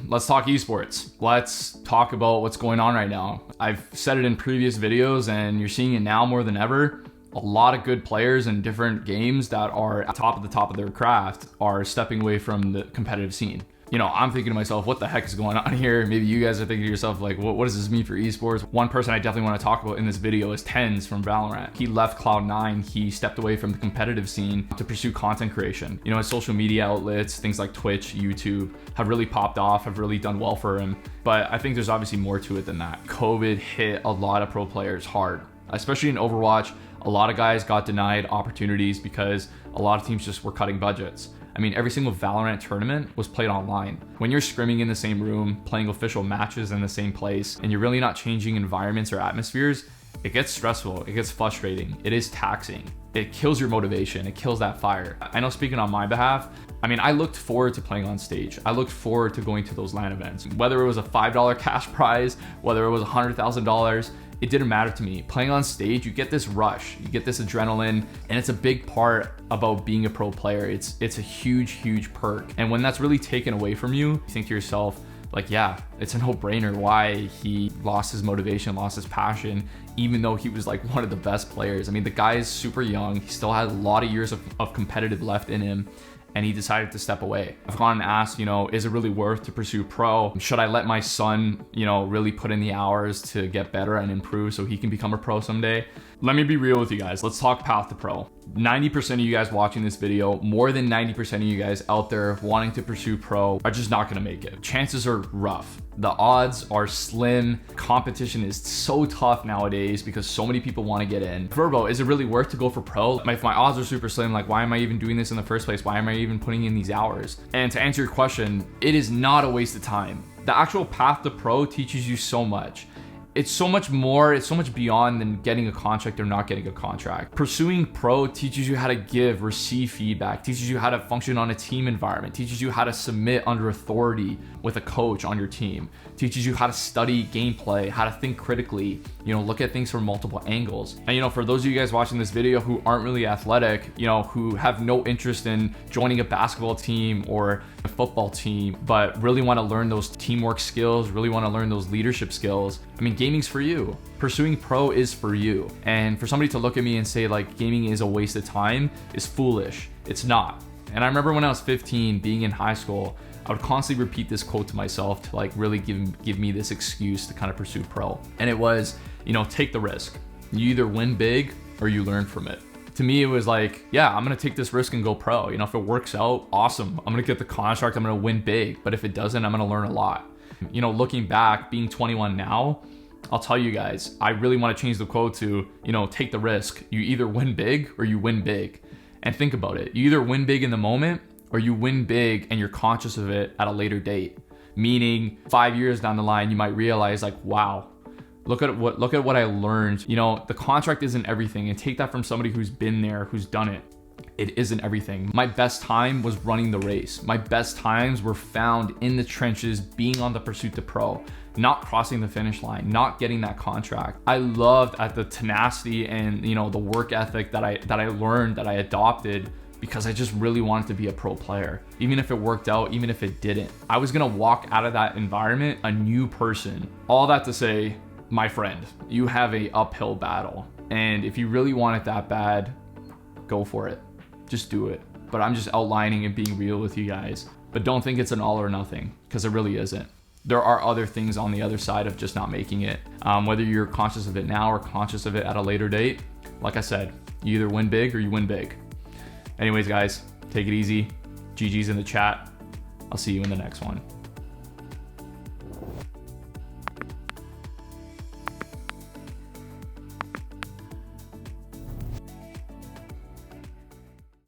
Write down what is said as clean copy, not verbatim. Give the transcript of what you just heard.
let's talk esports. Let's talk about what's going on right now. I've said it in previous videos and you're seeing it now more than ever. A lot of good players in different games that are at the top of their craft are stepping away from the competitive scene. You know, I'm thinking to myself, what the heck is going on here? Maybe you guys are thinking to yourself, like, what does this mean for esports? One person I definitely want to talk about in this video is TenZ from Valorant. He left Cloud9, he stepped away from the competitive scene to pursue content creation. You know, his social media outlets, things like Twitch, YouTube, have really popped off, have really done well for him. But I think there's obviously more to it than that. COVID hit a lot of pro players hard, especially in Overwatch. A lot of guys got denied opportunities because a lot of teams just were cutting budgets. I mean, every single Valorant tournament was played online. When you're scrimming in the same room, playing official matches in the same place, and you're really not changing environments or atmospheres, it gets stressful, it gets frustrating, it is taxing. It kills your motivation, it kills that fire. I know, speaking on my behalf, I mean, I looked forward to playing on stage. I looked forward to going to those LAN events. Whether it was a $5 cash prize, whether it was $100,000, it didn't matter to me. Playing on stage, you get this rush, you get this adrenaline, and it's a big part about being a pro player. It's a huge perk. And when that's really taken away from you, you think to yourself, like, yeah, it's a no-brainer why he lost his motivation, lost his passion, even though he was like one of the best players. I mean, the guy is super young. He still has a lot of years of competitive left in him, and he decided to step away. I've gone and asked, you know, is it really worth to pursue pro? Should I let my son, you know, really put in the hours to get better and improve so he can become a pro someday? Let me be real with you guys. Let's talk path to pro. 90% of you guys watching this video, more than 90% of you guys out there wanting to pursue pro are just not gonna make it. Chances are rough. The odds are slim. Competition is so tough nowadays because so many people want to get in. Verbo, is it really worth to go for pro? If my odds are super slim, like, why am I even doing this in the first place? Why am I even putting in these hours? And to answer your question, it is not a waste of time. The actual path to pro teaches you so much. It's so much more, it's so much beyond than getting a contract or not getting a contract. Pursuing pro teaches you how to give, receive feedback, teaches you how to function on a team environment, teaches you how to submit under authority with a coach on your team, teaches you how to study gameplay, how to think critically, you know, look at things from multiple angles. And, you know, for those of you guys watching this video who aren't really athletic, you know, who have no interest in joining a basketball team or a football team, but really want to learn those teamwork skills, really want to learn those leadership skills, I mean, gaming's for you. Pursuing pro is for you. And for somebody to look at me and say like gaming is a waste of time is foolish. It's not. And I remember when I was 15, being in high school, I would constantly repeat this quote to myself to like really give me this excuse to kind of pursue pro. And it was, you know, take the risk. You either win big or you learn from it. To me, it was like, yeah, I'm gonna take this risk and go pro. You know, if it works out, awesome. I'm gonna get the contract, I'm gonna win big. But if it doesn't, I'm gonna learn a lot. You know, looking back, being 21 now, I'll tell you guys, I really want to change the quote to, you know, take the risk. You either win big or you win big. And think about it. You either win big in the moment or you win big and you're conscious of it at a later date. Meaning 5 years down the line, you might realize like, wow, look at what I learned. You know, the contract isn't everything, and take that from somebody who's been there, who's done it. It isn't everything. My best time was running the race. My best times were found in the trenches, being on the pursuit to pro, not crossing the finish line, not getting that contract. I loved at the tenacity and, you know, the work ethic that I learned, that I adopted, because I just really wanted to be a pro player. Even if it worked out, even if it didn't, I was gonna walk out of that environment a new person. All that to say, my friend, you have a uphill battle. And if you really want it that bad, go for it. Just do it. But I'm just outlining and being real with you guys. But don't think it's an all or nothing, because it really isn't. There are other things on the other side of just not making it. Whether you're conscious of it now or conscious of it at a later date, like I said, you either win big or you win big. Anyways, guys, take it easy. GG's in the chat. I'll see you in the next one.